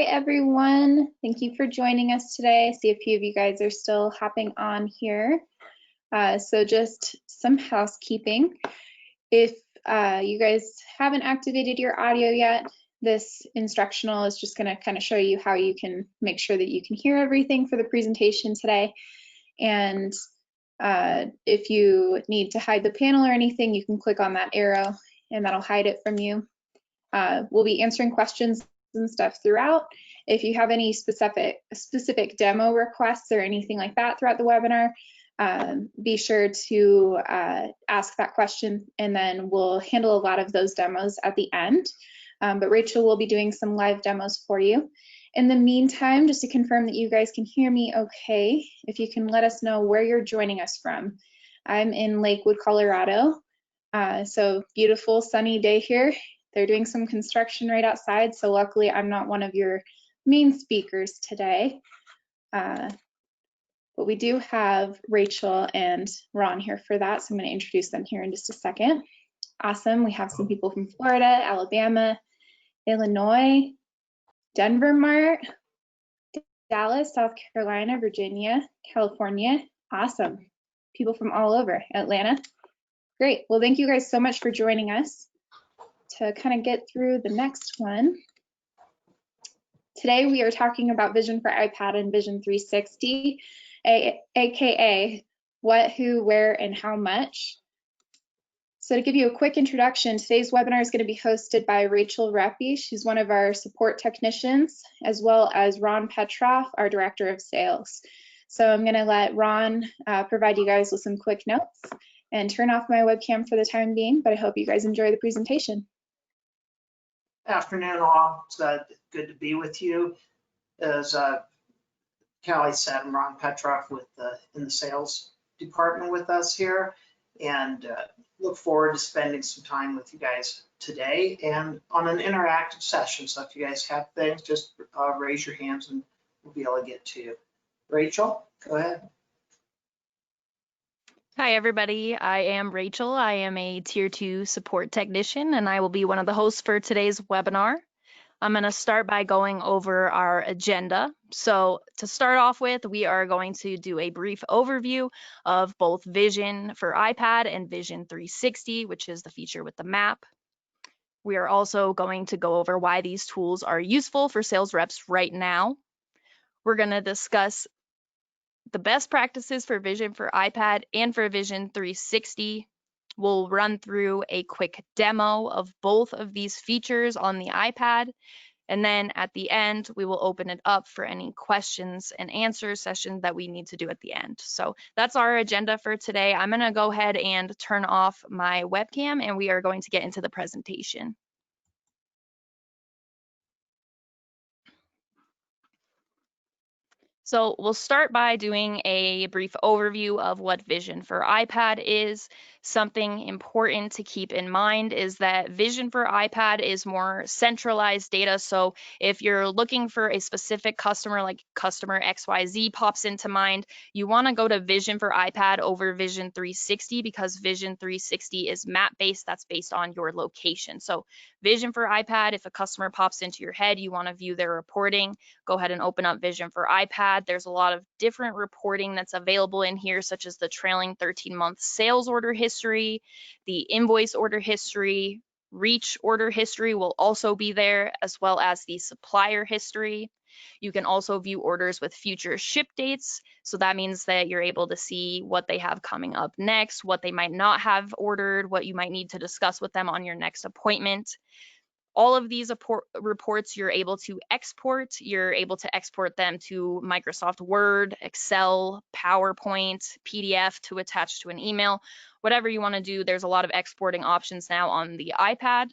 Hi, everyone. Thank you for joining us today. I see a few of you guys are still hopping on here. So just some housekeeping. If you guys haven't activated your audio yet, this instructional is just going to kind of show you how you can make sure that you can hear everything for the presentation today. And if you need to hide the panel or anything, you can click on that arrow and that'll hide it from you. We'll be answering questions and stuff throughout. If you have any specific demo requests or anything like that throughout the webinar, be sure to ask that question, and then we'll handle a lot of those demos at the end. But Rachel will be doing some live demos for you. In the meantime, just to confirm that you guys can hear me okay, if you can let us know where you're joining us from. I'm in Lakewood, Colorado. So beautiful sunny day here. They're doing some construction right outside, so luckily I'm not one of your main speakers today. But we do have Rachel and Ron here for that, so I'm going to introduce them here in just a second. Awesome. We have some people from Florida, Alabama, Illinois, Denver, Mart, Dallas, South Carolina, Virginia, California. Awesome. People from all over. Atlanta. Great. Well, thank you guys so much for joining us. To kind of get through the next one. Today we are talking about Vision for iPad and Vision 360, aka what, who, where, and how much. So to give you a quick introduction, today's webinar is going to be hosted by Rachel Reppy. She's one of our support technicians, as well as Ron Petroff, our Director of Sales. So I'm going to let Ron provide you guys with some quick notes and turn off my webcam for the time being, but I hope you guys enjoy the presentation. Afternoon all, it's good to be with you. As Callie said, I'm Ron Petroff in the sales department with us here, and look forward to spending some time with you guys today and on an interactive session. So if you guys have things, just raise your hands and we'll be able to get to you. Rachel, go ahead. Hi everybody, I am Rachel. I am a Tier 2 support technician and I will be one of the hosts for today's webinar. I'm going to start by going over our agenda. So to start off with, we are going to do a brief overview of both Vision for iPad and Vision 360, which is the feature with the map. We are also going to go over why these tools are useful for sales reps right now. We're going to discuss the best practices for Vision for iPad and for Vision 360. We'll run through a quick demo of both of these features on the iPad. And then at the end, we will open it up for any questions and answer session that we need to do at the end. So that's our agenda for today. I'm going to go ahead and turn off my webcam and we are going to get into the presentation. So we'll start by doing a brief overview of what Vision for iPad is. Something important to keep in mind is that Vision for iPad is more centralized data. So if you're looking for a specific customer, like customer XYZ pops into mind, you want to go to Vision for iPad over Vision 360 because Vision 360 is map-based. That's based on your location. So Vision for iPad, if a customer pops into your head, you want to view their reporting, go ahead and open up Vision for iPad. There's a lot of different reporting that's available in here, such as the trailing 13-month sales order history, the invoice order history, reach order history will also be there, as well as the supplier history. You can also view orders with future ship dates. So that means that you're able to see what they have coming up next, what they might not have ordered, what you might need to discuss with them on your next appointment. All of these reports you're able to export. You're able to export them to Microsoft Word, Excel, PowerPoint, PDF to attach to an email. Whatever you want to do, there's a lot of exporting options now on the iPad.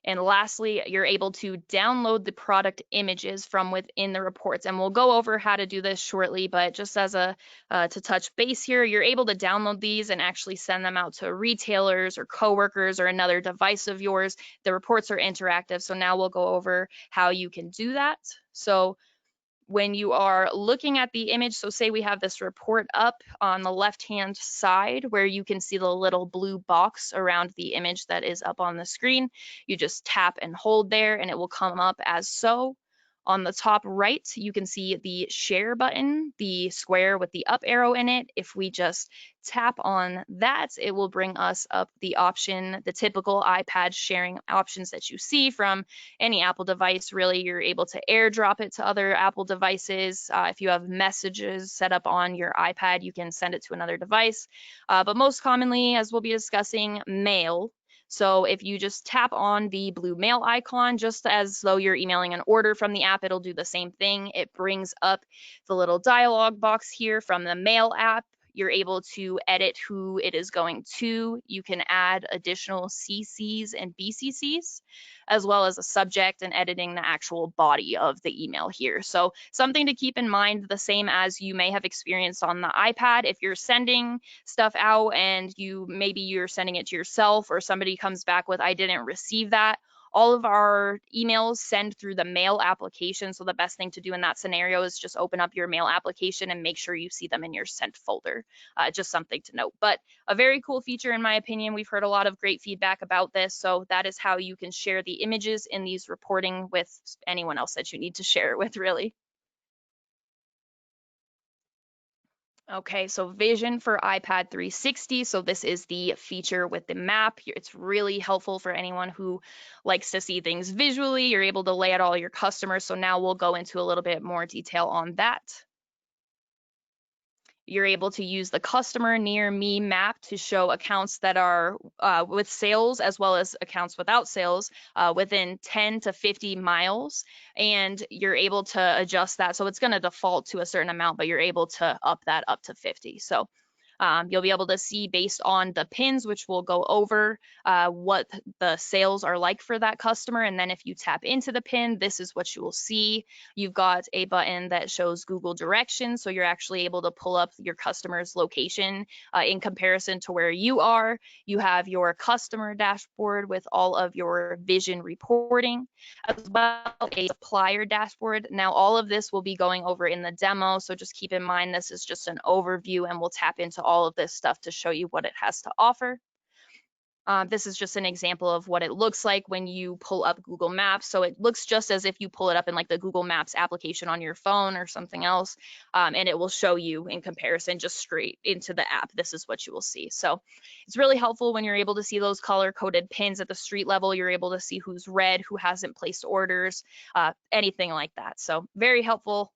And lastly, you're able to download the product images from within the reports. And we'll go over how to do this shortly, but just as to touch base here, you're able to download these and actually send them out to retailers or coworkers or another device of yours. The reports are interactive. So now we'll go over how you can do that. So when you are looking at the image, so say we have this report up on the left-hand side where you can see the little blue box around the image that is up on the screen. You just tap and hold there and it will come up as so. On the top right, you can see the share button, the square with the up arrow in it. If we just tap on that, it will bring us up the option, the typical iPad sharing options that you see from any Apple device. Really, you're able to airdrop it to other Apple devices. If you have messages set up on your iPad, you can send it to another device. But most commonly, as we'll be discussing, mail. So if you just tap on the blue mail icon, just as though you're emailing an order from the app, it'll do the same thing. It brings up the little dialog box here from the mail app. You're able to edit who it is going to. You can add additional CCs and BCCs, as well as a subject and editing the actual body of the email here. So something to keep in mind, the same as you may have experienced on the iPad. If you're sending stuff out and maybe you're sending it to yourself or somebody comes back with, I didn't receive that. All of our emails send through the mail application. So the best thing to do in that scenario is just open up your mail application and make sure you see them in your sent folder. Just something to note, but a very cool feature in my opinion. We've heard a lot of great feedback about this. So that is how you can share the images in these reporting with anyone else that you need to share it with, really. Okay, so Vision for iPad 360. So this is the feature with the map. It's really helpful for anyone who likes to see things visually. You're able to lay out all your customers. So now we'll go into a little bit more detail on that. You're able to use the customer near me map to show accounts that are with sales as well as accounts without sales within 10 to 50 miles. And you're able to adjust that. So it's going to default to a certain amount, but you're able to up that up to 50. So you'll be able to see based on the pins, which we'll go over what the sales are like for that customer. And then if you tap into the pin, this is what you will see. You've got a button that shows Google directions. So you're actually able to pull up your customer's location in comparison to where you are. You have your customer dashboard with all of your vision reporting, as well as a supplier dashboard. Now, all of this will be going over in the demo. So just keep in mind, this is just an overview and we'll tap into all of this stuff to show you what it has to offer. This is just an example of what it looks like when you pull up Google Maps. So it looks just as if you pull it up in like the Google Maps application on your phone or something else, and it will show you in comparison just straight into the app. This is what you will see. So it's really helpful when you're able to see those color-coded pins at the street level. You're able to see who's read, who hasn't placed orders, anything like that. So very helpful.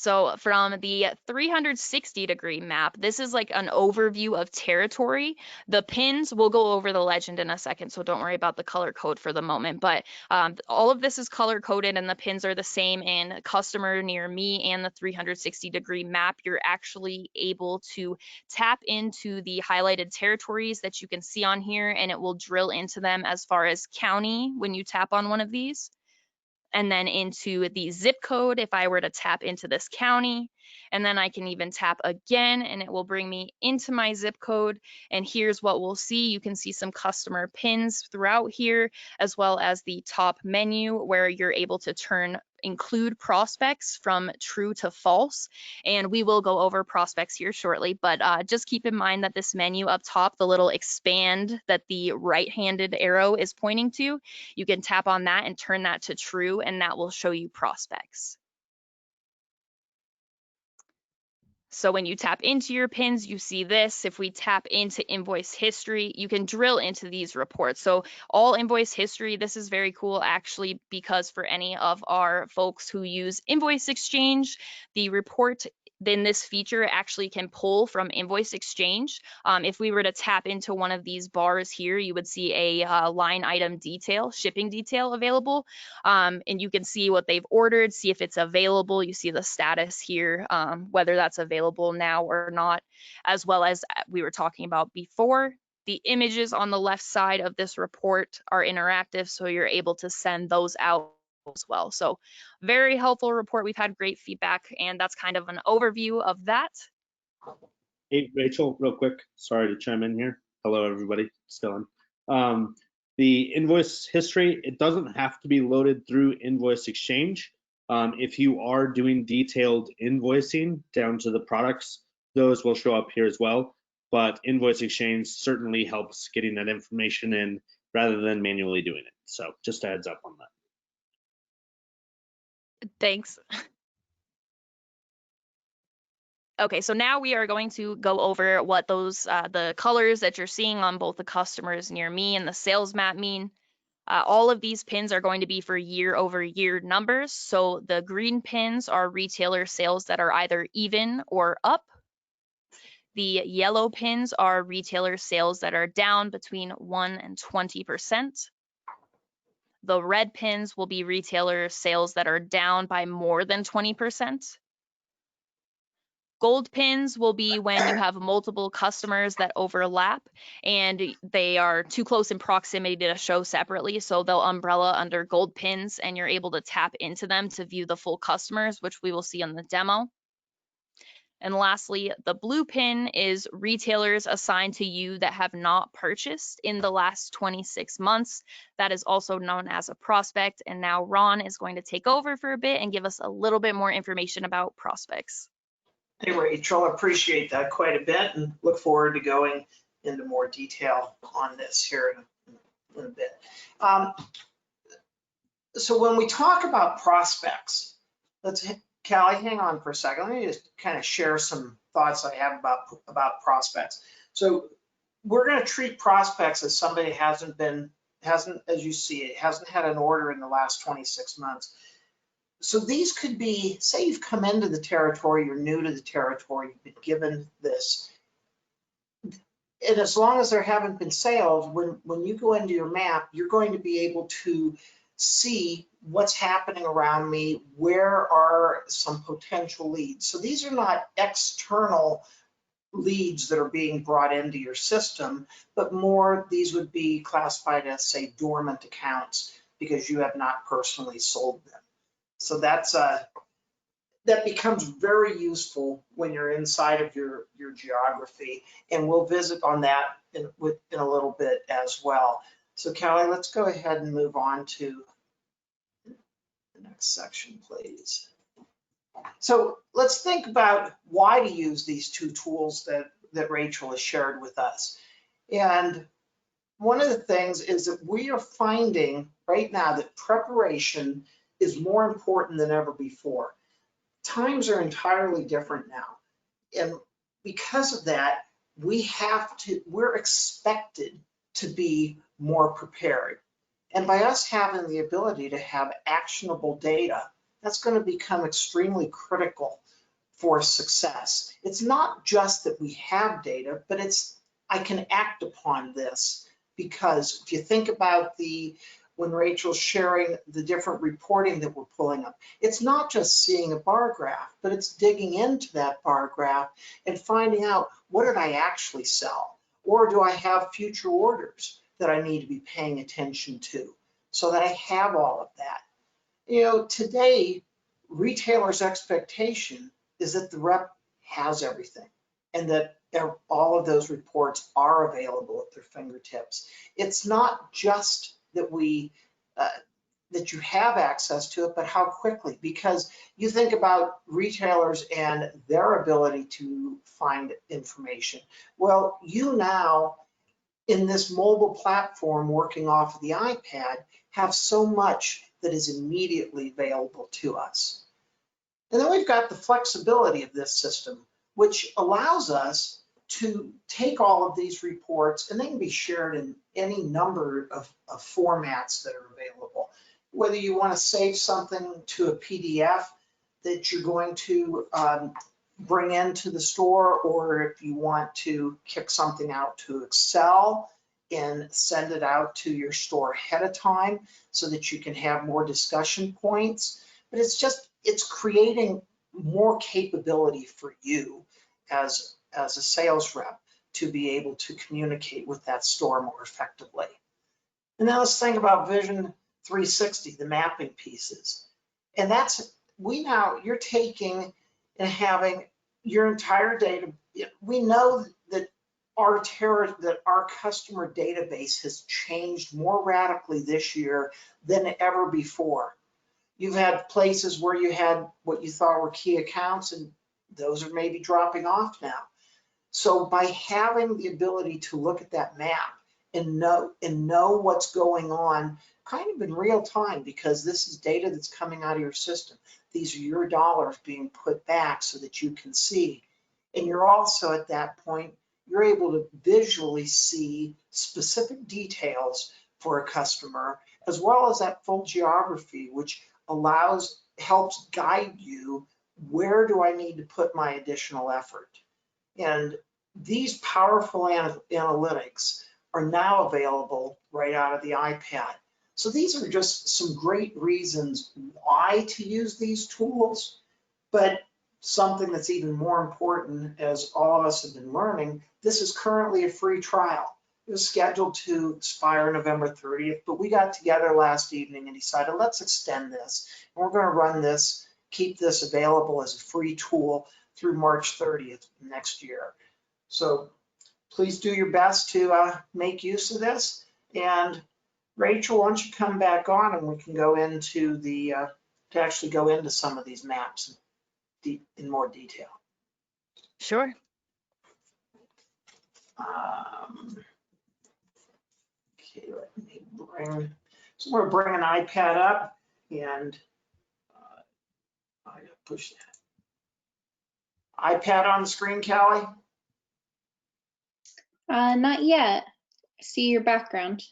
So from the 360-degree map, this is like an overview of territory. The pins, we'll go over the legend in a second, so don't worry about the color code for the moment. But all of this is color coded and the pins are the same in customer near me and the 360-degree map. You're actually able to tap into the highlighted territories that you can see on here, and it will drill into them as far as county when you tap on one of these. And then into the zip code if I were to tap into this county. And then I can even tap again and it will bring me into my zip code. And here's what we'll see. You can see some customer pins throughout here, as well as the top menu where you're able to include prospects from true to false. And we will go over prospects here shortly, but just keep in mind that this menu up top, the little expand that the right-handed arrow is pointing to, you can tap on that and turn that to true, and that will show you prospects. So when you tap into your pins, you see this. If we tap into invoice history, you can drill into these reports. So all invoice history, this is very cool actually, because for any of our folks who use Invoice Exchange, the report then this feature actually can pull from Invoice Exchange. If we were to tap into one of these bars here, you would see a line item detail, shipping detail available. And you can see what they've ordered, see if it's available. You see the status here, whether that's available now or not, as well as we were talking about before. The images on the left side of this report are interactive, so you're able to send those out as well. So very helpful report. We've had great feedback, and that's kind of an overview of that. Hey, Rachel, real quick. Sorry to chime in here. Hello, everybody. Still on. The invoice history, it doesn't have to be loaded through Invoice Exchange. If you are doing detailed invoicing down to the products, those will show up here as well. But Invoice Exchange certainly helps getting that information in rather than manually doing it. So just a heads up on that. Thanks. Okay, so now we are going to go over what those the colors that you're seeing on both the customers near me and the sales map mean. All of these pins are going to be for year-over-year numbers. So the green pins are retailer sales that are either even or up. The yellow pins are retailer sales that are down between 1 and 20%. The red pins will be retailer sales that are down by more than 20%. Gold pins will be when you have multiple customers that overlap and they are too close in proximity to show separately. So they'll umbrella under gold pins and you're able to tap into them to view the full customers, which we will see on the demo. And lastly, the blue pin is retailers assigned to you that have not purchased in the last 26 months. That is also known as a prospect. And now Ron is going to take over for a bit and give us a little bit more information about prospects. Hey, Rachel, I appreciate that quite a bit and look forward to going into more detail on this here in a bit. So when we talk about prospects, Callie, hang on for a second. Let me just kind of share some thoughts I have about prospects. So we're going to treat prospects as somebody hasn't, as you see, it hasn't had an order in the last 26 months. So these could be, say you've come into the territory, you're new to the territory, you've been given this. And as long as there haven't been sales, when you go into your map, you're going to be able to see what's happening around me, where are some potential leads. So these are not external leads that are being brought into your system, but more these would be classified as, say, dormant accounts because you have not personally sold them. So that becomes very useful when you're inside of your geography, and we'll visit on that in a little bit as well. So Callie, let's go ahead and move on to the next section, please. So let's think about why to use these two tools that Rachel has shared with us. And one of the things is that we are finding right now that preparation is more important than ever before. Times are entirely different now. And because of that, we're expected to be more prepared. And by us having the ability to have actionable data, that's going to become extremely critical for success. It's not just that we have data, but I can act upon this, because if you think about when Rachel's sharing the different reporting that we're pulling up, it's not just seeing a bar graph, but it's digging into that bar graph and finding out, what did I actually sell? Or do I have future orders that I need to be paying attention to so that I have all of that? You know, today, retailers' expectation is that the rep has everything and that all of those reports are available at their fingertips. It's not just that that you have access to it, but how quickly, because you think about retailers and their ability to find information. Well, you now, in this mobile platform working off of the iPad, have so much that is immediately available to us. And then we've got the flexibility of this system, which allows us to take all of these reports, and they can be shared in any number of formats that are available. Whether you want to save something to a PDF that you're going to bring into the store, or if you want to kick something out to Excel and send it out to your store ahead of time so that you can have more discussion points. But it's creating more capability for you as a sales rep to be able to communicate with that store more effectively. And now let's think about Vision 360, the mapping pieces. And you're taking and having your entire data. We know that that our customer database has changed more radically this year than ever before. You've had places where you had what you thought were key accounts, and those are maybe dropping off now. So by having the ability to look at that map and know what's going on kind of in real time, because this is data that's coming out of your system. These are your dollars being put back so that you can see. And you're also at that point, you're able to visually see specific details for a customer, as well as that full geography, which helps guide you, where do I need to put my additional effort? And these powerful analytics are now available right out of the iPad. So these are just some great reasons why to use these tools, but something that's even more important, as all of us have been learning, this is currently a free trial. It was scheduled to expire November 30th, but we got together last evening and decided, let's extend this. And we're gonna run this, keep this available as a free tool through March 30th next year. So please do your best to make use of this. And Rachel, why don't you come back on and we can go into to actually go into some of these maps in more detail. Sure. Okay, let me so we're bring an iPad up, and I gotta push that. iPad on the screen, Callie? Not yet. See your background.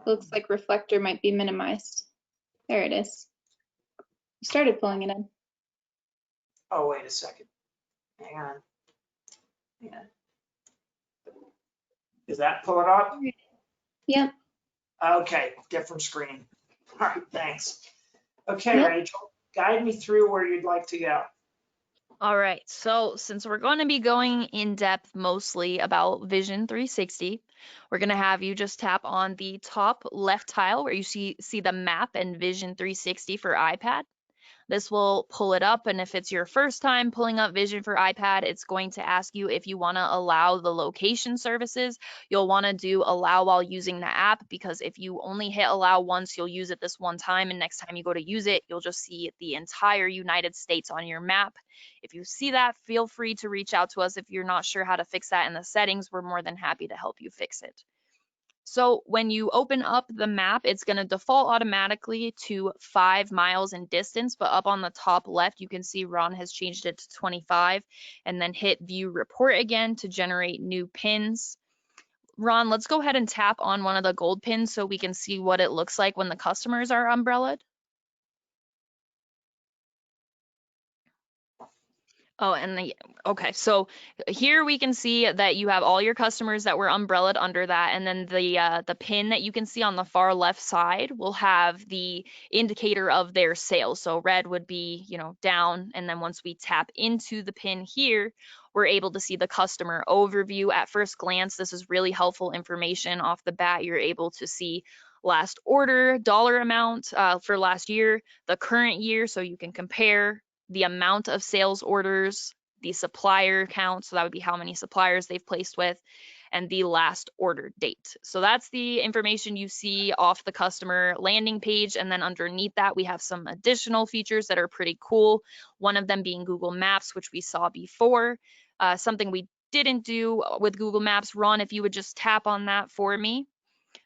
Looks like reflector might be minimized. There it is. You started pulling it in. Oh, wait a second. Hang on. Yeah. Does that pull it up? Yep. Okay, different screen. All right, thanks. Okay, Yep. Rachel, guide me through where you'd like to go. All right, so since we're going to be going in depth mostly about Vision 360, we're going to have you just tap on the top left tile where you see the map and Vision 360 for iPad. This will pull it up, and if it's your first time pulling up Vision for iPad, it's going to ask you if you want to allow the location services. You'll want to do allow while using the app, because if you only hit allow once, you'll use it this one time, and next time you go to use it, you'll just see the entire United States on your map. If you see that, feel free to reach out to us. If you're not sure how to fix that in the settings, we're more than happy to help you fix it. So when you open up the map, it's going to default automatically to 5 miles in distance, but up on the top left, you can see Ron has changed it to 25, and then hit view report again to generate new pins. Ron, let's go ahead and tap on one of the gold pins so we can see what it looks like when the customers are umbrellaed. Oh, and okay, so here we can see that you have all your customers that were umbrellaed under that, and then the pin that you can see on the far left side will have the indicator of their sales. So red would be, down, and then once we tap into the pin here, we're able to see the customer overview. At first glance, this is really helpful information. Off the bat, you're able to see last order, dollar amount for last year, the current year, so you can compare the amount of sales orders, the supplier count, so that would be how many suppliers they've placed with, and the last order date. So that's the information you see off the customer landing page, and then underneath that we have some additional features that are pretty cool. One of them being Google Maps, which we saw before. Something we didn't do with Google Maps. Ron, if you would just tap on that for me.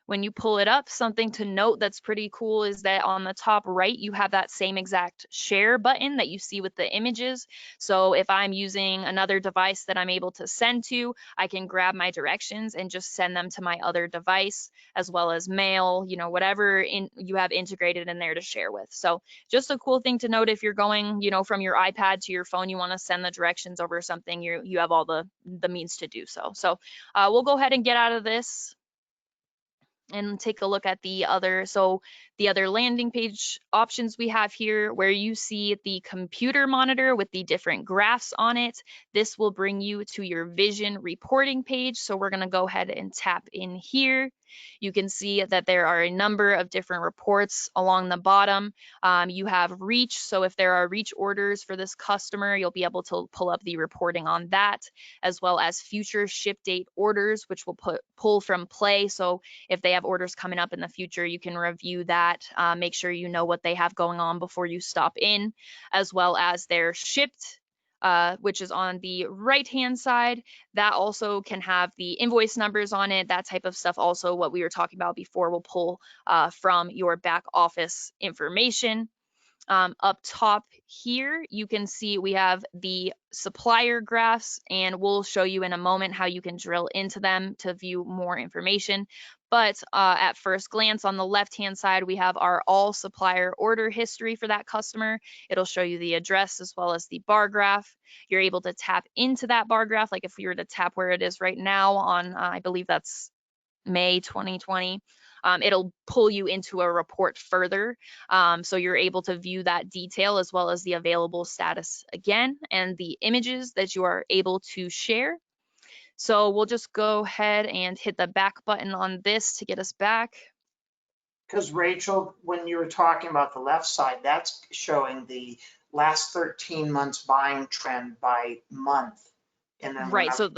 When you pull it up, something to note that's pretty cool is that on the top right, you have that same exact share button that you see with the images. So if I'm using another device that I'm able to send to, I can grab my directions and just send them to my other device, as well as mail, whatever you have integrated in there to share with. So just a cool thing to note if you're going, from your iPad to your phone, you want to send the directions over something, you have all the means to do so. So we'll go ahead and get out of this. and take a look at the other. So the other landing page options we have here, where you see the computer monitor with the different graphs on it, this will bring you to your vision reporting page. So we're going to go ahead and tap in here. You can see that there are a number of different reports along the bottom. You have reach. So if there are reach orders for this customer, you'll be able to pull up the reporting on that, as well as future ship date orders, which will pull from play. So if they have orders coming up in the future, you can review that, make sure you know what they have going on before you stop in, as well as their shipped, which is on the right-hand side. That also can have the invoice numbers on it, that type of stuff. Also, what we were talking about before will pull from your back office information. Up top here, you can see we have the supplier graphs, and we'll show you in a moment how you can drill into them to view more information. But at first glance, on the left-hand side, we have our all supplier order history for that customer. It'll show you the address as well as the bar graph. You're able to tap into that bar graph, like if we were to tap where it is right now on, I believe that's May 2020. It'll pull you into a report further. So you're able to view that detail as well as the available status again, and the images that you are able to share. So we'll just go ahead and hit the back button on this to get us back. Because Rachel, when you were talking about the left side, that's showing the last 13 months buying trend by month. And then Right, so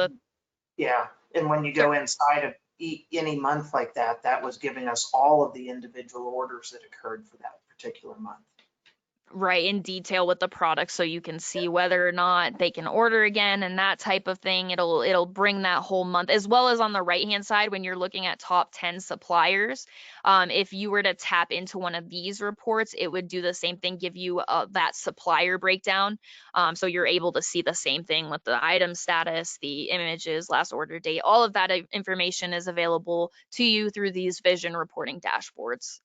yeah, and when you go inside of any month like that, that was giving us all of the individual orders that occurred for that particular month. right, in detail with the product, so you can see whether or not they can order again and that type of thing. It'll bring that whole month, as well as on the right hand side when you're looking at top 10 suppliers. If you were to tap into one of these reports, it would do the same thing, give you that supplier breakdown. So you're able to see the same thing with the item status, the images, last order date. All of that information is available to you through these vision reporting dashboards.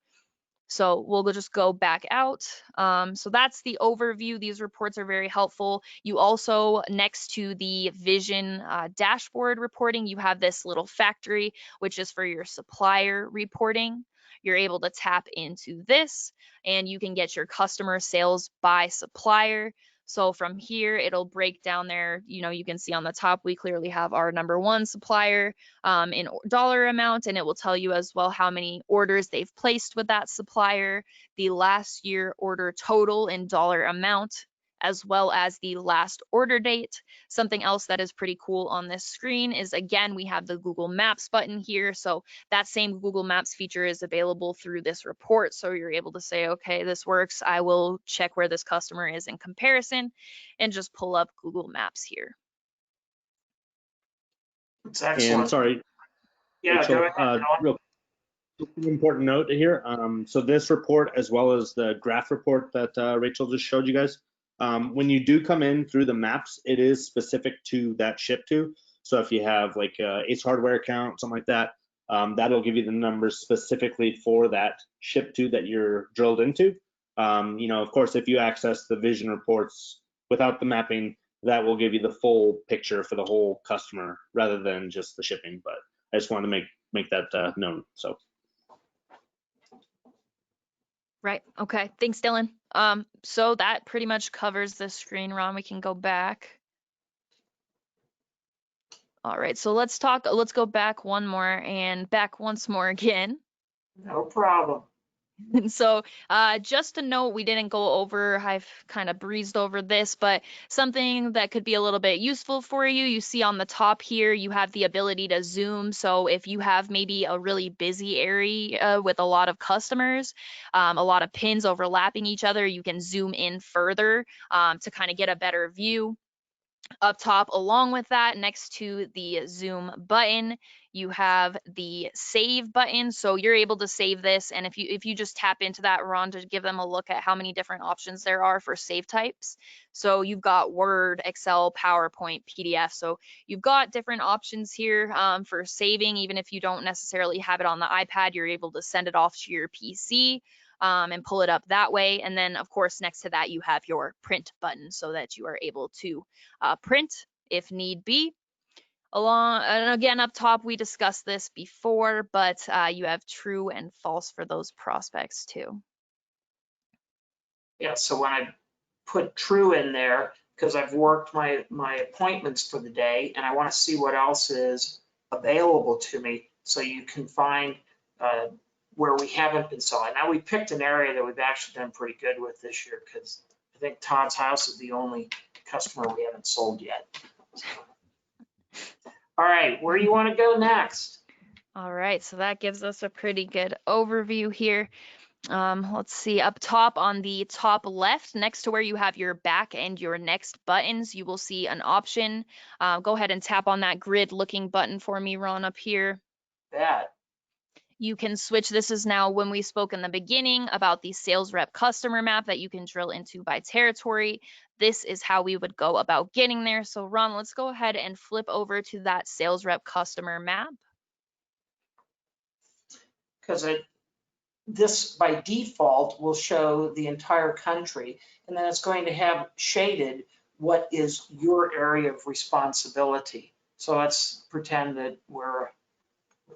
So we'll just go back out. So that's the overview. These reports are very helpful. You also, next to the vision dashboard reporting, you have this little factory, which is for your supplier reporting. You're able to tap into this, and you can get your customer sales by supplier. So from here, it'll break down there. You can see on the top, we clearly have our number one supplier in dollar amount, and it will tell you as well how many orders they've placed with that supplier, the last year order total in dollar amount, as well as the last order date. Something else that is pretty cool on this screen is, again, we have the Google Maps button here. So that same Google Maps feature is available through this report. So you're able to say, okay, this works. I will check where this customer is in comparison and just pull up Google Maps here. It's excellent. And sorry, Yeah, Rachel, go ahead. real an important note here. So this report, as well as the graph report that Rachel just showed you guys, when you do come in through the maps, it is specific to that ship to. So if you have like Ace Hardware account, something like that, that'll give you the numbers specifically for that ship to that you're drilled into. Of course, if you access the vision reports without the mapping, that will give you the full picture for the whole customer rather than just the shipping. But I just wanted to make that known. So. Right. Okay. Thanks, Dylan. So that pretty much covers the screen, Ron. We can go back. All right. So let's go back one more and back once more again. No problem. And so just a note, we didn't go over, I've kind of breezed over this, but something that could be a little bit useful for you. You see on the top here, you have the ability to zoom. So if you have maybe a really busy area with a lot of customers, a lot of pins overlapping each other, you can zoom in further to kind of get a better view. Up top, along with that, next to the zoom button, you have the save button. So you're able to save this, and if you just tap into that, Ron, to give them a look at how many different options there are for save types. So you've got Word, Excel, PowerPoint, PDF. So you've got different options here for saving. Even if you don't necessarily have it on the iPad, you're able to send it off to your PC. And pull it up that way. And then, of course, next to that, you have your print button so that you are able to print if need be. Along, and again, up top, we discussed this before, but you have true and false for those prospects too. Yeah, so when I put true in there, because I've worked my appointments for the day and I want to see what else is available to me, so you can find where we haven't been selling. Now, we picked an area that we've actually done pretty good with this year, because I think Todd's House is the only customer we haven't sold yet. So. All right, where do you want to go next? All right, so that gives us a pretty good overview here. Let's see, up top on the top left, next to where you have your back and your next buttons, you will see an option. Go ahead and tap on that grid looking button for me, Ron, up here. That. You can switch. This is now when we spoke in the beginning about the sales rep customer map that you can drill into by territory. This is how we would go about getting there. So Ron, let's go ahead and flip over to that sales rep customer map. Because this by default will show the entire country, and then it's going to have shaded what is your area of responsibility. So let's pretend that we're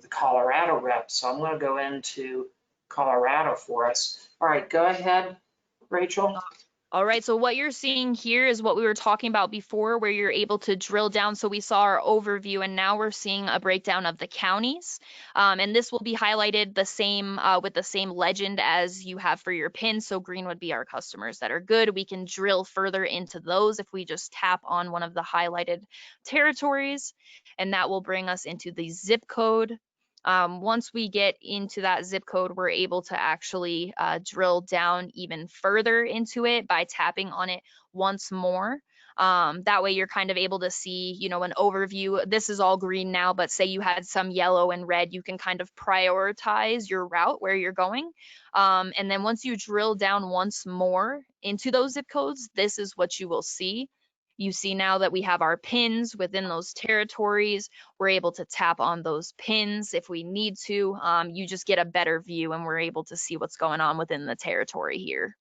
the Colorado rep. So I'm going to go into Colorado for us. All right, go ahead, Rachel. All right, so what you're seeing here is what we were talking about before, where you're able to drill down. So we saw our overview, and now we're seeing a breakdown of the counties. And this will be highlighted the same with the same legend as you have for your pins. So green would be our customers that are good. We can drill further into those if we just tap on one of the highlighted territories, and that will bring us into the zip code. Once we get into that zip code, we're able to actually drill down even further into it by tapping on it once more. That way you're kind of able to see, you know, an overview. This is all green now, but say you had some yellow and red, you can kind of prioritize your route where you're going. And then once you drill down once more into those zip codes, this is what you will see. You see now that we have our pins within those territories. We're able to tap on those pins if we need to. You just get a better view, and we're able to see what's going on within the territory here.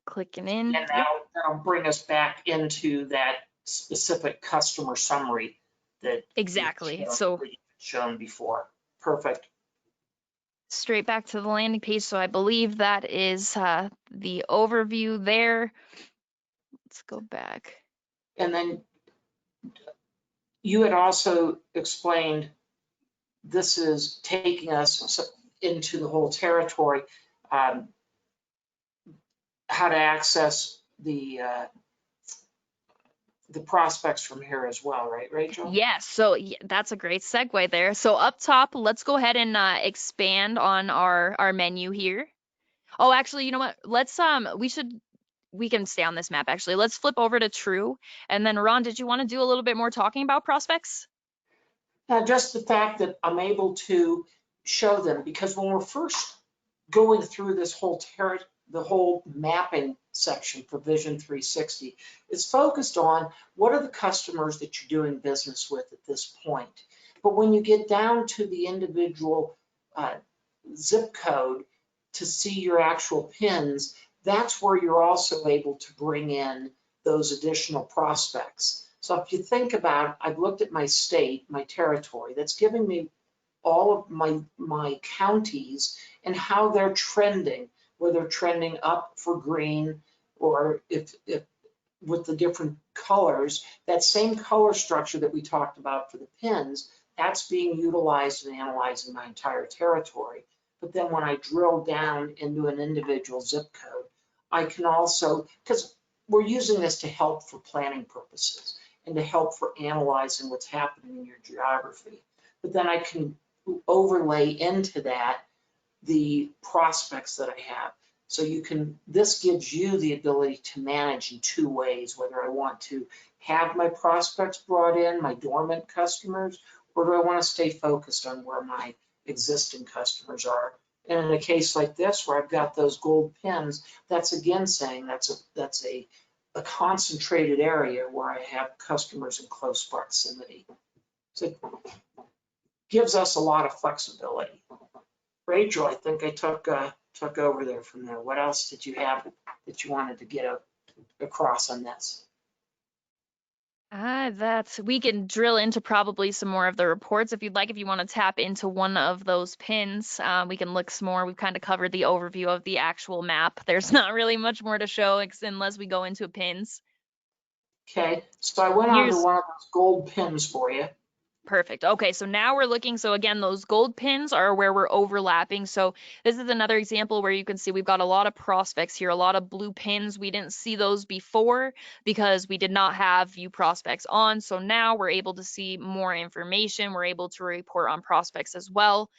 Clicking in. And that'll bring us back into that specific customer summary that Exactly. So shown before. Perfect. Straight back to the landing page. So I believe that is the overview there. Let's go back. And then you had also explained this is taking us into the whole territory, how to access the prospects from here as well, right, Rachel? Yes, so that's a great segue there. So up top, let's go ahead and expand on our menu here. Oh, actually, you know what? Let's we can stay on this map actually. Let's flip over to true. And then Ron, did you want to do a little bit more talking about prospects? Just the fact that I'm able to show them, because when we're first going through this whole the whole mapping section for Vision 360, it's focused on what are the customers that you're doing business with at this point. But when you get down to the individual zip code to see your actual pins, that's where you're also able to bring in those additional prospects. So if you think about, I've looked at my state, my territory, that's giving me all of my counties and how they're trending, whether they're trending up for green, or if with the different colors, that same color structure that we talked about for the pins, that's being utilized in analyzing my entire territory. But then when I drill down into an individual zip code, I can also, because we're using this to help for planning purposes and to help for analyzing what's happening in your geography. But then I can overlay into that the prospects that I have. So you can, this gives you the ability to manage in two ways, whether I want to have my prospects brought in, my dormant customers, or do I want to stay focused on where my existing customers are. And in a case like this, where I've got those gold pins, that's again saying that's a concentrated area where I have customers in close proximity. So it gives us a lot of flexibility. Rachel, I think I took over there from there. What else did you have that you wanted to get across on this? We can drill into probably some more of the reports if you'd like. If you want to tap into one of those pins, we can look some more. We've kind of covered the overview of the actual map. There's not really much more to show unless we go into pins. Okay, so I went on to one of those gold pins for you. Perfect. Okay, so now we're looking. So again, those gold pins are where we're overlapping. So this is another example where you can see we've got a lot of prospects here, a lot of blue pins. We didn't see those before because we did not have view prospects on. So now we're able to see more information. We're able to report on prospects as well.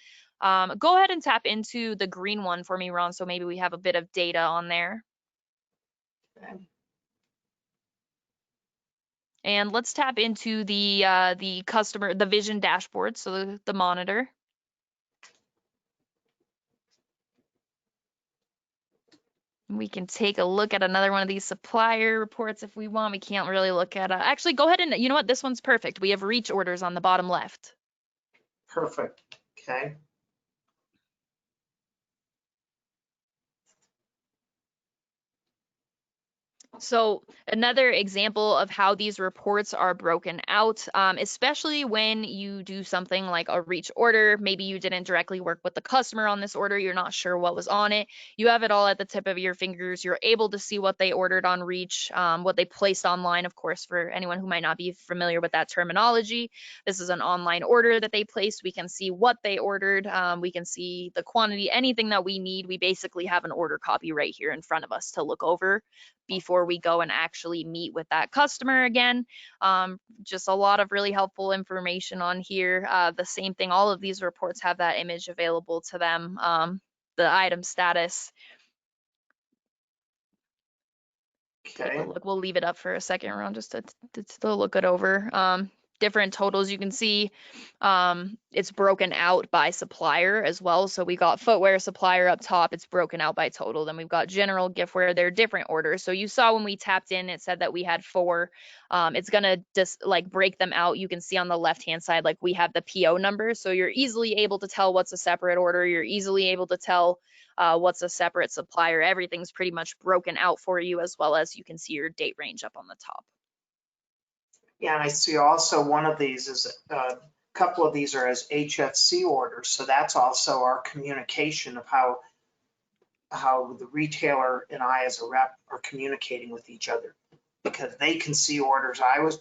Go ahead and tap into the green one for me, Ron. So maybe we have a bit of data on there. Okay. And let's tap into the customer, the vision dashboard, so the monitor. We can take a look at another one of these supplier reports if we want. We can't really look at, actually go ahead and, you know what, this one's perfect. We have reach orders on the bottom left. Perfect, okay. So another example of how these reports are broken out, especially when you do something like a reach order, maybe you didn't directly work with the customer on this order, you're not sure what was on it, you have it all at the tip of your fingers, you're able to see what they ordered on reach, what they placed online, of course, for anyone who might not be familiar with that terminology. This is an online order that they placed. We can see what they ordered, we can see the quantity, anything that we need. We basically have an order copy right here in front of us to look over before we go and actually meet with that customer again. Just a lot of really helpful information on here. The same thing, all of these reports have that image available to them, the item status. Okay. Take a look. We'll leave it up for a second, Ron, just to look it over. Different totals you can see. It's broken out by supplier as well. So we got footwear supplier up top. It's broken out by total. Then we've got general giftware. They're different orders. So you saw when we tapped in, it said that we had 4. It's gonna just like break them out. You can see on the left hand side, like we have the PO number. So you're easily able to tell what's a separate order. You're easily able to tell what's a separate supplier. Everything's pretty much broken out for you, as well as you can see your date range up on the top. Yeah, and I see also one of these is a couple of these are as HFC orders. So that's also our communication of how the retailer and I as a rep are communicating with each other, because they can see orders I was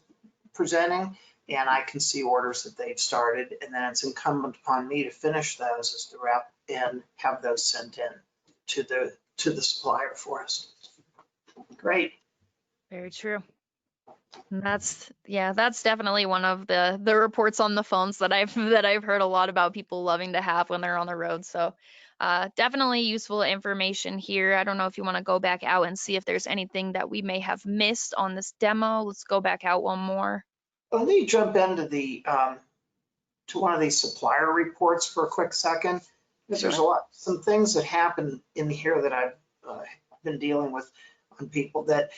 presenting and I can see orders that they've started, and then it's incumbent upon me to finish those as the rep and have those sent in to the supplier for us. Great. Very true. And that's definitely one of the reports on the phones that I've heard a lot about people loving to have when they're on the road. So definitely useful information here. I don't know if you want to go back out and see if there's anything that we may have missed on this demo. Let's go back out one more. Let me jump into the to one of these supplier reports for a quick second. Because there's some things that happen in here that I've been dealing with on people, that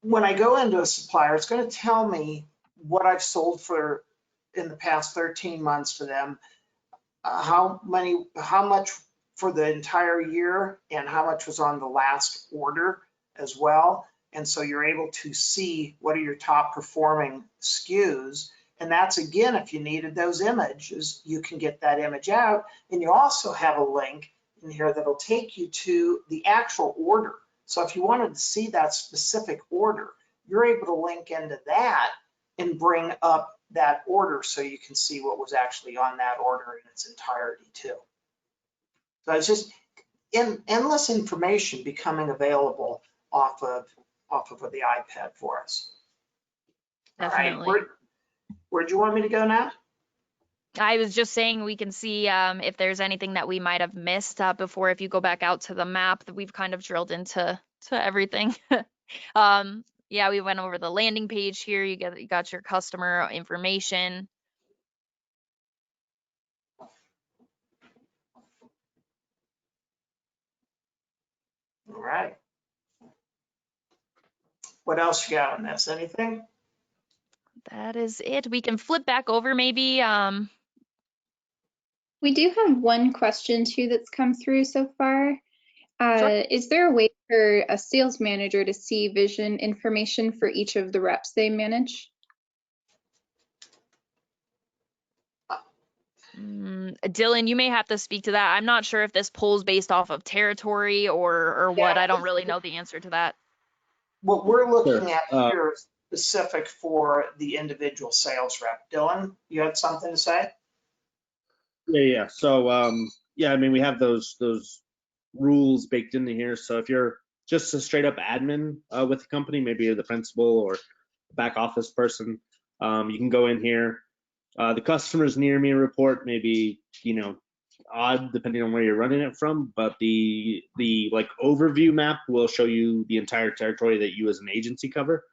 when I go into a supplier, it's going to tell me what I've sold for in the past 13 months for them, how much for the entire year, and how much was on the last order as well. And so you're able to see what are your top performing SKUs. And that's, again, if you needed those images, you can get that image out. And you also have a link in here that'll take you to the actual order. So if you wanted to see that specific order, you're able to link into that and bring up that order so you can see what was actually on that order in its entirety too. So it's just endless information becoming available off of the iPad for us. Definitely. All right, where'd you want me to go now? I was just saying we can see if there's anything that we might have missed before. If you go back out to the map, that we've kind of drilled into everything. Yeah, we went over the landing page here. You got your customer information. All right. What else you got on this? Anything? That is it. We can flip back over maybe. We do have one question too that's come through so far. Sure. Is there a way for a sales manager to see vision information for each of the reps they manage? Dylan, you may have to speak to that. I'm not sure if this pulls based off of territory or what. Yeah. I don't really know the answer to that. What we're looking Sure. at here is specific for the individual sales rep. Dylan, you had something to say? Yeah. So, yeah, I mean, we have those rules baked into here. So if you're just a straight up admin with the company, maybe you're the principal or back office person, you can go in here. The customers near me report maybe, odd depending on where you're running it from, but the like overview map will show you the entire territory that you as an agency cover.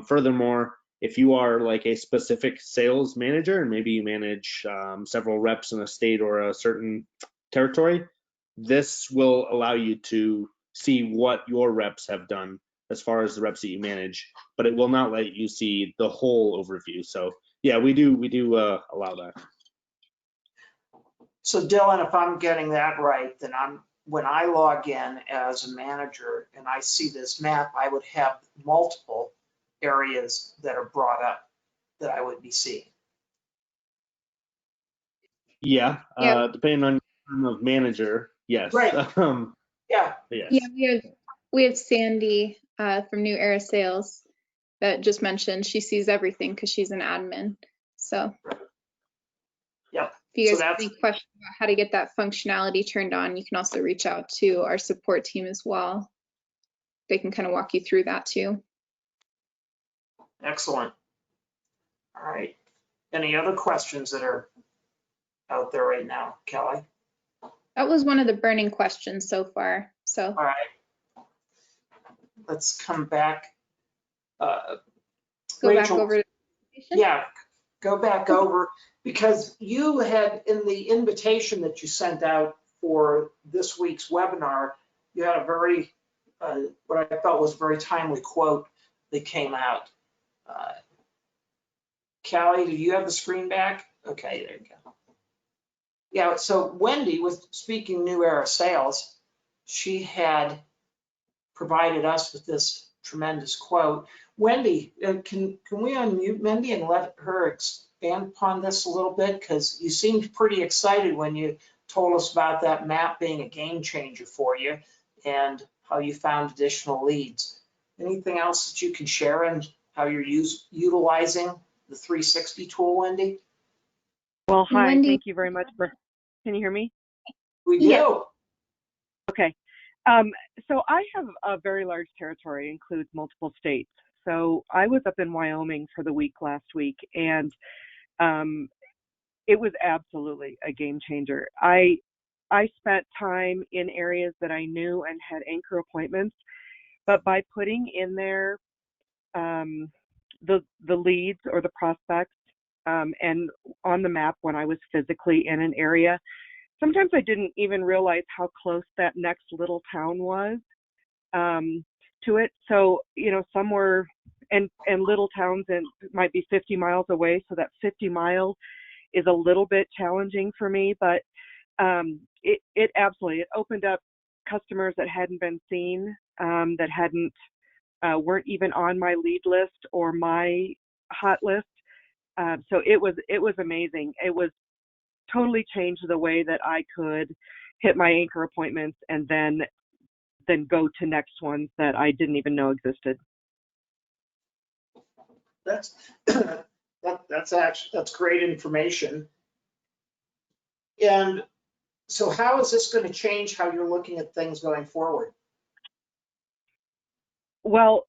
Furthermore, if you are like a specific sales manager and maybe you manage several reps in a state or a certain territory, this will allow you to see what your reps have done as far as the reps that you manage, but it will not let you see the whole overview. So yeah, we do allow that. So Dylan, if I'm getting that right, then when I log in as a manager and I see this map, I would have multiple areas that are brought up that I would be seeing. Yeah, Yeah. depending on your term of manager, yes. Right. Yeah. Yes. Yeah, we have Sandy from New Era Sales that just mentioned she sees everything because she's an admin. So Yep. if you So guys have that's any questions about how to get that functionality turned on, you can also reach out to our support team as well. They can kind of walk you through that too. excellent. All right. Any other questions that are out there right now, Kelly? That was one of the burning questions so far. So All right. Let's come back. go Rachel, back over to the presentation. yeah, go back over, because you had in the invitation that you sent out for this week's webinar, you had a very, what I felt was a very timely quote that came out. Callie, do you have the screen back? Okay, there you go. Yeah, so Wendy was speaking New Era Sales. She had provided us with this tremendous quote. Wendy, can we unmute Wendy and let her expand upon this a little bit? Because you seemed pretty excited when you told us about that map being a game changer for you and how you found additional leads. Anything else that you can share and how you're utilizing the 360 tool, Wendy? Well, hi, Wendy, thank you very much for, can you hear me? We do. Yes. Okay. So I have a very large territory, includes multiple states. So I was up in Wyoming for the week last week, and it was absolutely a game changer. I spent time in areas that I knew and had anchor appointments, but by putting in there the leads or the prospects and on the map when I was physically in an area, sometimes I didn't even realize how close that next little town was to it. So, some were, and little towns and might be 50 miles away. So that 50 miles is a little bit challenging for me, but it absolutely, it opened up customers that hadn't been seen, that weren't even on my lead list or my hot list. So it was amazing. It was totally changed the way that I could hit my anchor appointments and then go to next ones that I didn't even know existed. That's that's great information. And so how is this going to change how you're looking at things going forward? Well,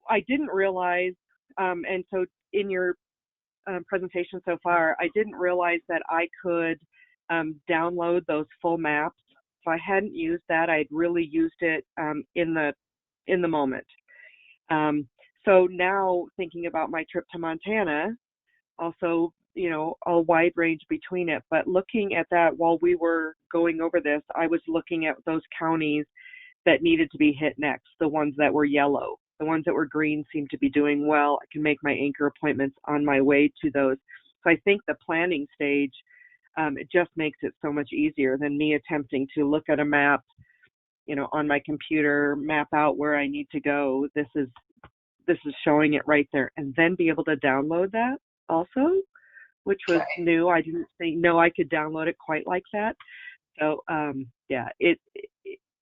I didn't realize, and so in your presentation so far, I didn't realize that I could download those full maps. So I hadn't used that. I'd really used it in the moment. So now thinking about my trip to Montana, also, a wide range between it, but looking at that while we were going over this, I was looking at those counties that needed to be hit next, the ones that were yellow. The ones that were green seem to be doing well. I can make my anchor appointments on my way to those. So I think the planning stage, it just makes it so much easier than me attempting to look at a map on my computer, map out where I need to go. This is showing it right there, and then be able to download that also, which was new. I didn't know I could download it quite like that. So yeah, it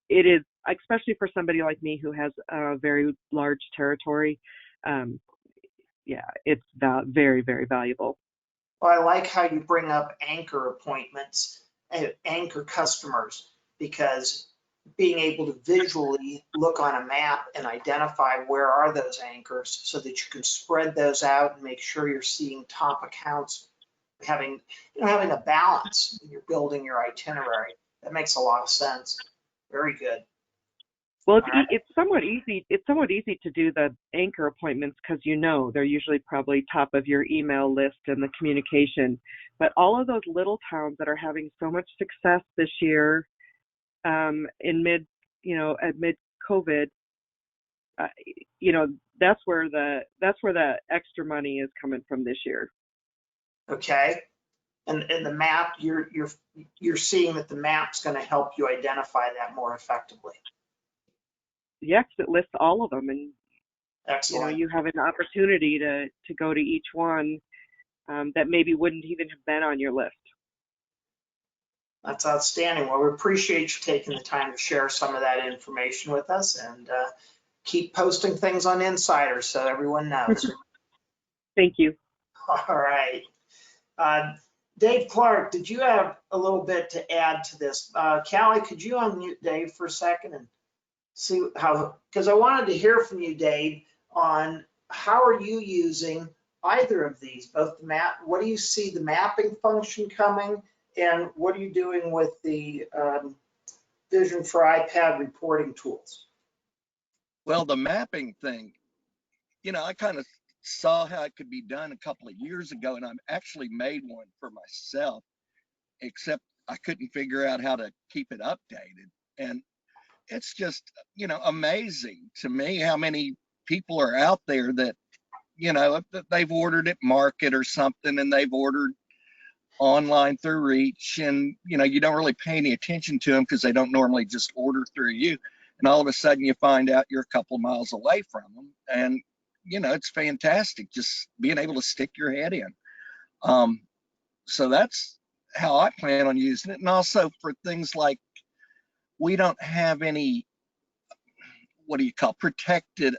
is, especially for somebody like me who has a very large territory. Yeah, it's very, very valuable. Well, I like how you bring up anchor appointments and anchor customers, because being able to visually look on a map and identify where are those anchors so that you can spread those out and make sure you're seeing top accounts, having a balance when you're building your itinerary. That makes a lot of sense. Very good. Well, it's somewhat easy. It's somewhat easy to do the anchor appointments because they're usually probably top of your email list and the communication. But all of those little towns that are having so much success this year, in mid COVID, that's where the extra money is coming from this year. Okay. And the map, you're seeing that the map's going to help you identify that more effectively. Yeah, 'cause it lists all of them, and Excellent. you have an opportunity to go to each one that maybe wouldn't even have been on your list. That's outstanding. Well, we appreciate you taking the time to share some of that information with us, and keep posting things on Insiders so everyone knows. Thank you. All right. Dave Clark, did you have a little bit to add to this? Callie, could you unmute Dave for a second and see how, because I wanted to hear from you, Dave, on how are you using either of these, both the map, what do you see the mapping function coming, and what are you doing with the Vision for iPad reporting tools? Well, the mapping thing, I kind of saw how it could be done a couple of years ago, and I've actually made one for myself, except I couldn't figure out how to keep it updated. And it's just, amazing to me how many people are out there that, they've ordered at Market or something, and they've ordered online through Reach, and, you don't really pay any attention to them because they don't normally just order through you. And all of a sudden you find out you're a couple of miles away from them. And, it's fantastic just being able to stick your head in. So that's how I plan on using it. And also for things like, we don't have any, protected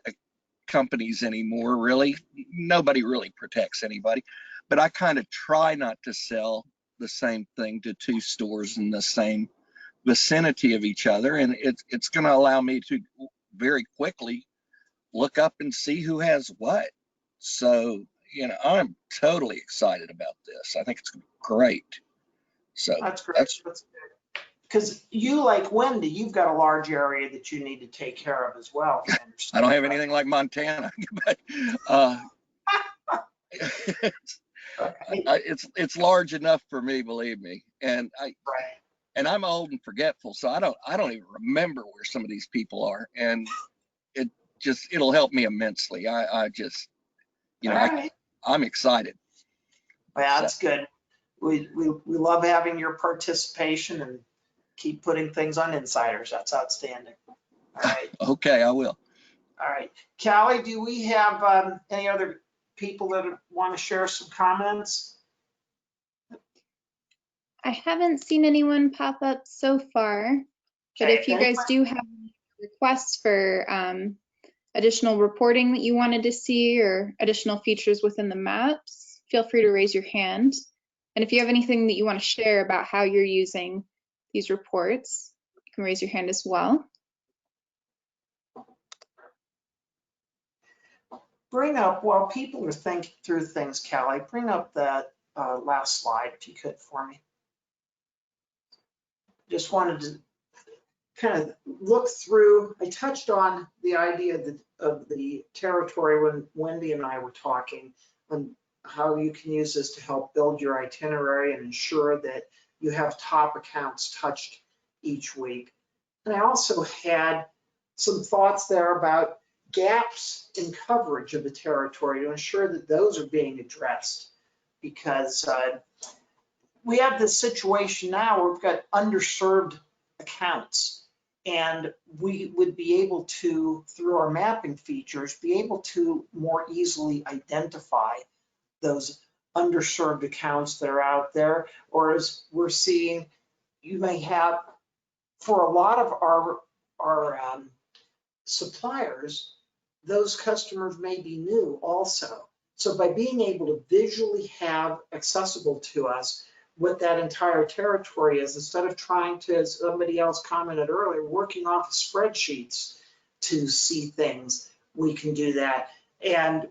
companies anymore, really. Nobody really protects anybody. But I kind of try not to sell the same thing to two stores in the same vicinity of each other. And it's going to allow me to very quickly look up and see who has what. So, I'm totally excited about this. I think it's great. So that's great. That's good. Because you, like Wendy, you've got a large area that you need to take care of as well. I don't have anything like Montana, but it's large enough for me, believe me. And and I'm old and forgetful, so I don't even remember where some of these people are, and it'll help me immensely. I just, I'm excited. Well, that's good. We love having your participation and keep putting things on Insiders. That's outstanding. All right. Okay, I will. All right. Callie, do we have any other people that want to share some comments? I haven't seen anyone pop up so far, but if you guys do have requests for additional reporting that you wanted to see or additional features within the maps, feel free to raise your hand. And if you have anything that you want to share about how you're using these reports, you can raise your hand as well. Bring up, while people are thinking through things, Callie, bring up that last slide if you could for me. Just wanted to kind of look through. I touched on the idea of the territory when Wendy and I were talking, on how you can use this to help build your itinerary and ensure that you have top accounts touched each week. And I also had some thoughts there about gaps in coverage of the territory to ensure that those are being addressed, because we have this situation now where we've got underserved accounts, And we would be able to, through our mapping features, be able to more easily identify those underserved accounts that are out there. Or as we're seeing, you may have, for a lot of our suppliers, those customers may be new also. So by being able to visually have accessible to us what that entire territory is, instead of trying to, as somebody else commented earlier, working off of spreadsheets to see things, we can do that. And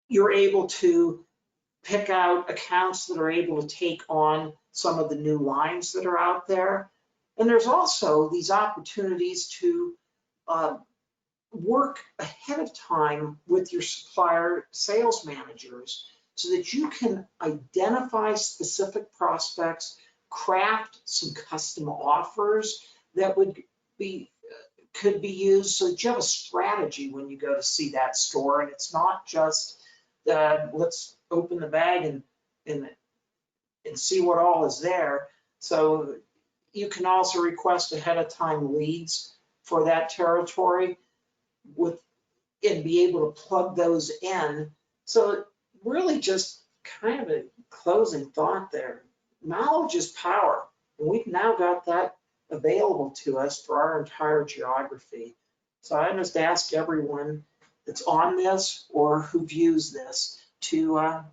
you're able to pick out accounts that are able to take on some of the new lines that are out there. And there's also these opportunities to work ahead of time with your supplier sales managers so that you can identify specific prospects, craft some custom offers that could be used so that you have a strategy when you go to see that store. And it's not just let's open the bag and see what all is there. So you can also request ahead of time leads for that territory and be able to plug those in. So really just kind of a closing thought there. Knowledge is power. And we've now got that available to us for our entire geography. So I just ask everyone that's on this or who views this to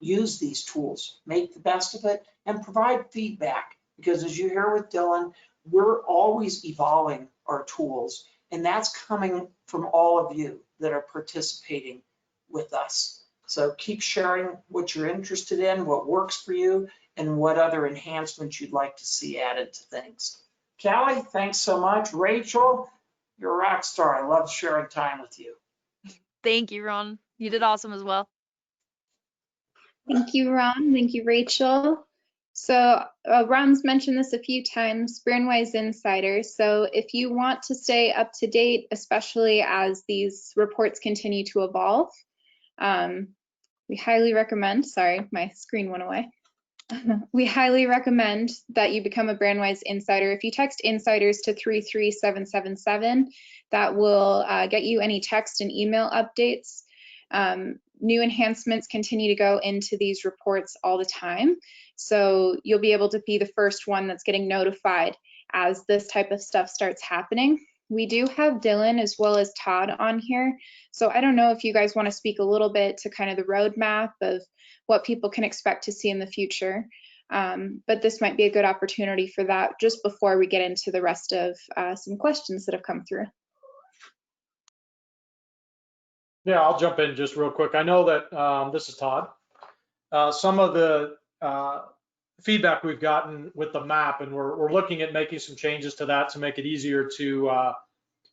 use these tools, make the best of it, and provide feedback. Because as you hear with Dylan, we're always evolving our tools. And that's coming from all of you that are participating with us. So keep sharing what you're interested in, what works for you, and what other enhancements you'd like to see added to things. Callie, thanks so much. Rachel, you're a rock star. I love sharing time with you. Thank you, Ron. You did awesome as well. Thank you, Ron. Thank you, Rachel. So Ron's mentioned this a few times, Brandwise Insider. So if you want to stay up to date, especially as these reports continue to evolve, we highly recommend, sorry, my screen went away. We highly recommend that you become a Brandwise Insider. If you text insiders to 33777, that will get you any text and email updates. New enhancements continue to go into these reports all the time. So you'll be able to be the first one that's getting notified as this type of stuff starts happening. We do have Dylan as well as Todd on here. So I don't know if you guys want to speak a little bit to kind of the roadmap of what people can expect to see in the future. But this might be a good opportunity for that just before we get into the rest of some questions that have come through. Yeah, I'll jump in just real quick. I know that this is Todd. Some of the feedback we've gotten with the map, and we're looking at making some changes to that to make it easier to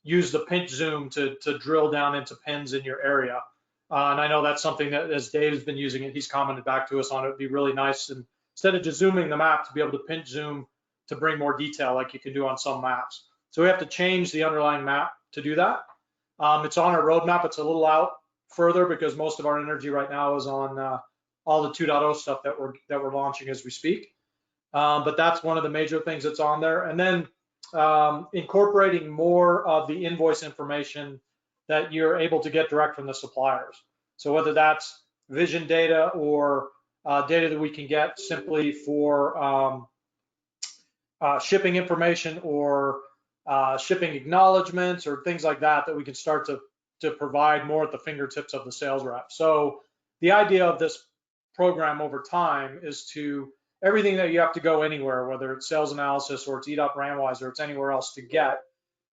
use the pinch zoom to drill down into pins in your area. And I know that's something that, as Dave's been using it, he's commented back to us on it. It'd be really nice, and instead of just zooming the map, to be able to pinch zoom to bring more detail like you can do on some maps. So we have to change the underlying map to do that. It's on our roadmap. It's a little out further because most of our energy right now is on all the 2.0 stuff that we're launching as we speak. But that's one of the major things that's on there. And then incorporating more of the invoice information that you're able to get direct from the suppliers. So whether that's vision data or data that we can get simply for shipping information or shipping acknowledgements or things like that, that we can start to provide more at the fingertips of the sales rep. So the idea of this program over time is to everything that you have to go anywhere, whether it's sales analysis or it's Brandwise or it's anywhere else to get,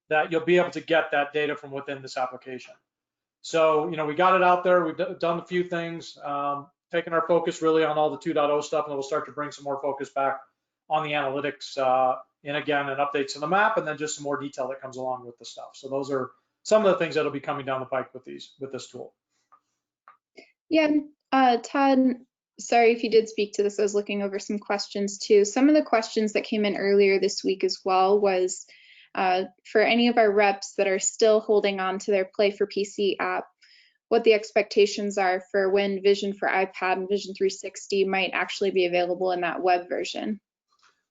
that you'll be able to get that data from within this application. So, we got it out there. We've done a few things, taken our focus really on all the 2.0 stuff, and we'll start to bring some more focus back on the analytics and again, and updates in the map, and then just some more detail that comes along with the stuff. So those are some of the things that'll be coming down the pike with this tool. Yeah, Todd, sorry if you did speak to this. I was looking over some questions too. Some of the questions that came in earlier this week as well was for any of our reps that are still holding on to their Play for PC app, what the expectations are for when Vision for iPad and Vision 360 might actually be available in that web version.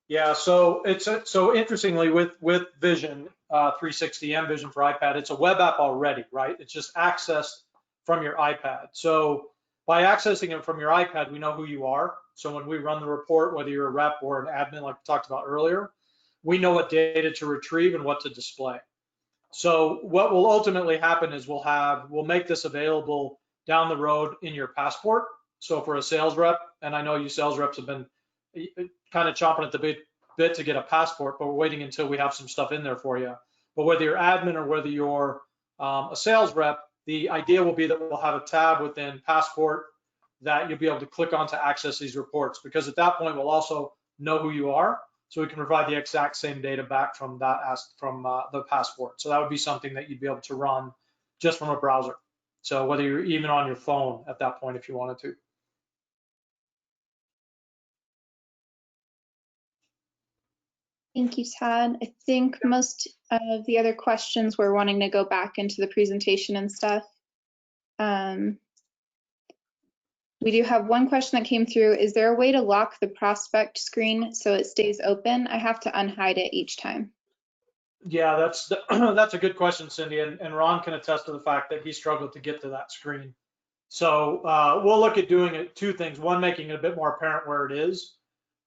Yeah, so it's so interestingly with Vision 360 and Vision for iPad, it's a web app already, right? It's just accessed from your iPad. So by accessing it from your iPad, we know who you are. So when we run the report, whether you're a rep or an admin, like we talked about earlier, we know what data to retrieve and what to display. So what will ultimately happen is we'll make this available down the road in your passport. So for a sales rep, and I know you sales reps have been kind of chomping at the bit to get a passport, but we're waiting until we have some stuff in there for you. But whether you're admin or whether you're a sales rep, the idea will be that we'll have a tab within passport that you'll be able to click on to access these reports, because at that point we'll also know who you are, so we can provide the exact same data back from that the passport. So that would be something that you'd be able to run just from a browser. So whether you're even on your phone at that point, if you wanted to. Thank you, Todd. I think most of the other questions were wanting to go back into the presentation and stuff. We do have one question that came through. Is there a way to lock the prospect screen so it stays open? I have to unhide it each time. Yeah, that's a good question, Cindy, and Ron can attest to the fact that he struggled to get to that screen. So we'll look at doing two things. One, making it a bit more apparent where it is,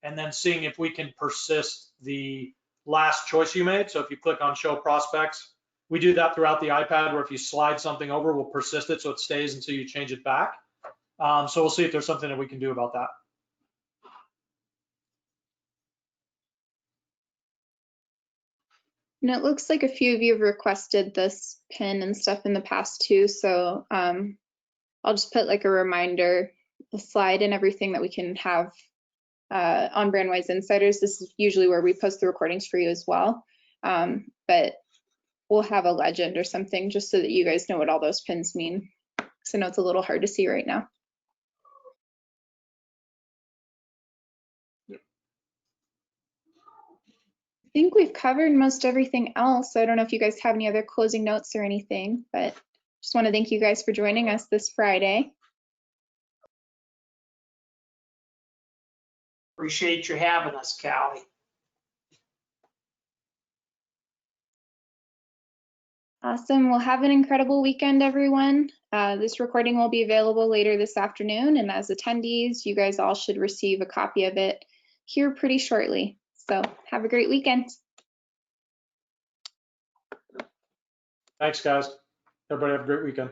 and then seeing if we can persist the last choice you made. So if you click on show prospects, we do that throughout the iPad, where if you slide something over, we'll persist it so it stays until you change it back. So we'll see if there's something that we can do about that. And it looks like a few of you have requested this pin and stuff in the past too. So I'll just put like a reminder, the slide and everything that we can have on Brandwise Insiders. This is usually where we post the recordings for you as well. But we'll have a legend or something just so that you guys know what all those pins mean. Because I know it's a little hard to see right now. I think we've covered most everything else. I don't know if you guys have any other closing notes or anything, but just want to thank you guys for joining us this Friday. Appreciate you having us, Callie. Awesome. Well, have an incredible weekend, everyone. This recording will be available later this afternoon, and as attendees, you guys all should receive a copy of it here pretty shortly. So have a great weekend. Thanks, guys. Everybody have a great weekend.